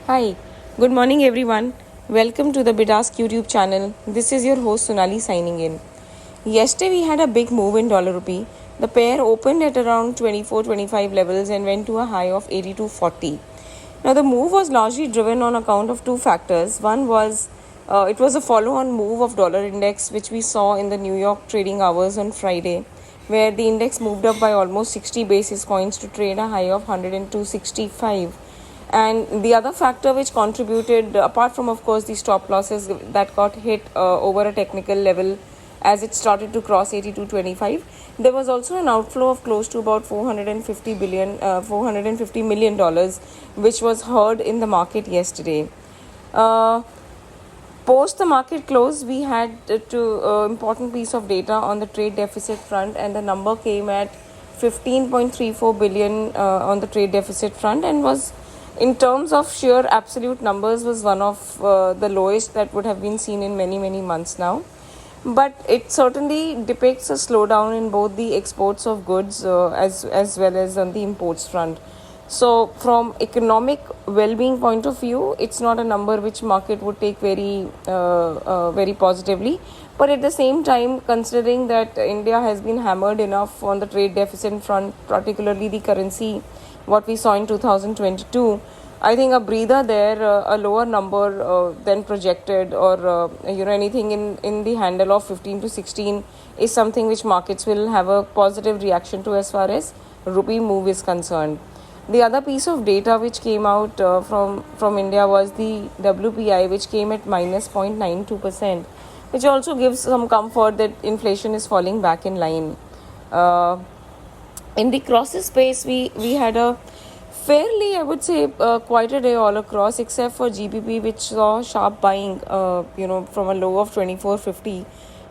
Hi, good morning everyone. Welcome to the BidAsk YouTube channel. This is your host Sonali signing in. Yesterday we had a big move in dollar rupee. The pair opened at around 24-25 levels and went to a high of 82.40. Now the move was largely driven on account of two factors. One was it was a follow-on move of dollar index which we saw in the New York trading hours on Friday, where the index moved up by almost 60 basis points to trade a high of 102.65. And the other factor which contributed, apart from of course the stop losses that got hit over a technical level as it started to cross 82.25, there was also an outflow of close to about 450 million dollars, which was heard in the market yesterday. Uh, Post the market close, we had important piece of data on the trade deficit front, and the number came at 15.34 billion on the trade deficit front, and was, in terms of sheer absolute numbers, was one of the lowest that would have been seen in many months now. But it certainly depicts a slowdown in both the exports of goods as well as on the imports front. So from economic well-being point of view, it's not a number which market would take very positively. But at the same time, considering that India has been hammered enough on the trade deficit front, particularly the currency, what we saw in 2022, I think a breather there, a lower number than projected, or anything in the handle of 15 to 16 is something which markets will have a positive reaction to as far as rupee move is concerned. The other piece of data which came out from India was the WPI, which came at minus 0.92%, which also gives some comfort that inflation is falling back in line. In the crosses space, we had a fairly, I would say, quite a day all across, except for GBP, which saw sharp buying, from a low of 24.50.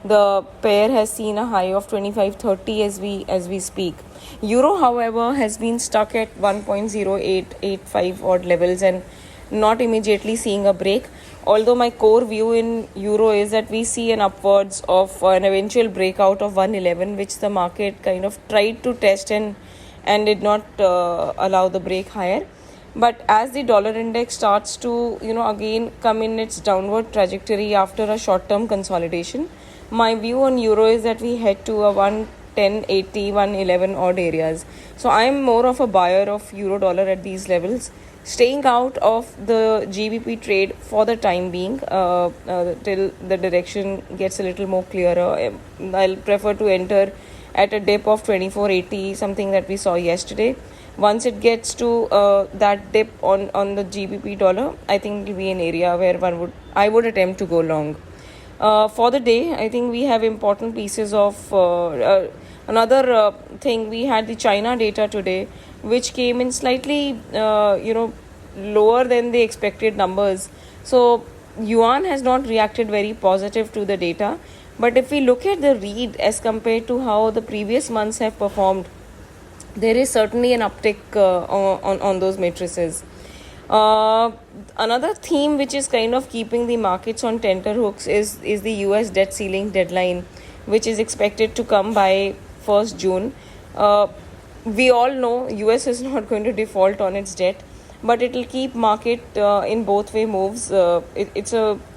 The pair has seen a high of 25.30 as we speak. Euro, however, has been stuck at 1.0885 odd levels and not immediately seeing a break. Although my core view in Euro is that we see an upwards of an eventual breakout of 111, which the market kind of tried to test and did not allow the break higher. But as the dollar index starts to again come in its downward trajectory after a short-term consolidation, my view on euro is that we head to a 110.80, 111 odd areas. So I am more of a buyer of euro dollar at these levels, staying out of the GBP trade for the time being till the direction gets a little more clearer. I'll prefer to enter at a dip of 24.80, something that we saw yesterday. Once it gets to that dip on the GBP dollar, I think it will be an area where I would attempt to go long. For the day, I think we have important pieces of another thing. We had the China data today, which came in slightly lower than the expected numbers. So yuan has not reacted very positive to the data. But if we look at the read as compared to how the previous months have performed, there is certainly an uptick on those matrices. Another theme which is kind of keeping the markets on tenterhooks is the US debt ceiling deadline, which is expected to come by 1st June. We all know US is not going to default on its debt, but it will keep market in both way moves.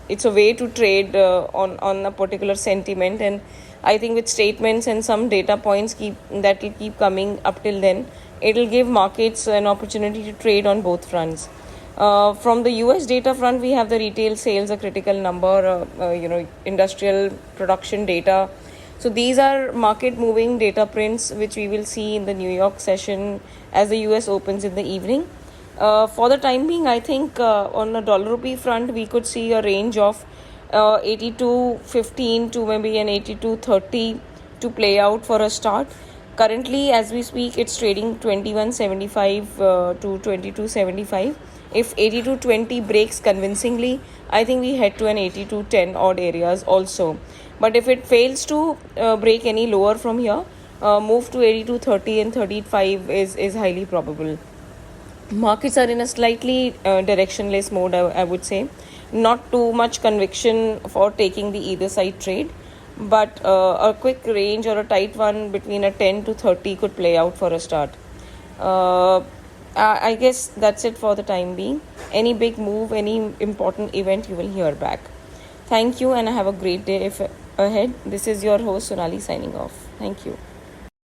It's a way to trade on a particular sentiment, and I think with statements and some data points that will keep coming up till then, it will give markets an opportunity to trade on both fronts. From the US data front, we have the retail sales, a critical number, industrial production data. So these are market moving data prints which we will see in the New York session as the US opens in the evening. For the time being, I think on the dollar rupee front, we could see a range of 82.15 to maybe an 82.30 to play out for a start. Currently, as we speak, it's trading 21.75 to 22.75. If 82.20 breaks convincingly, I think we head to an 82.10 odd areas also. But if it fails to break any lower from here, move to 82.30 and 35 is highly probable. Markets are in a slightly directionless mode, I would say. Not too much conviction for taking the either side trade, but a quick range or a tight one between a 10 to 30 could play out for a start. I guess that's it for the time being. Any big move, any important event, you will hear back. Thank you, and have a great day ahead. This is your host Sonali signing off. Thank you.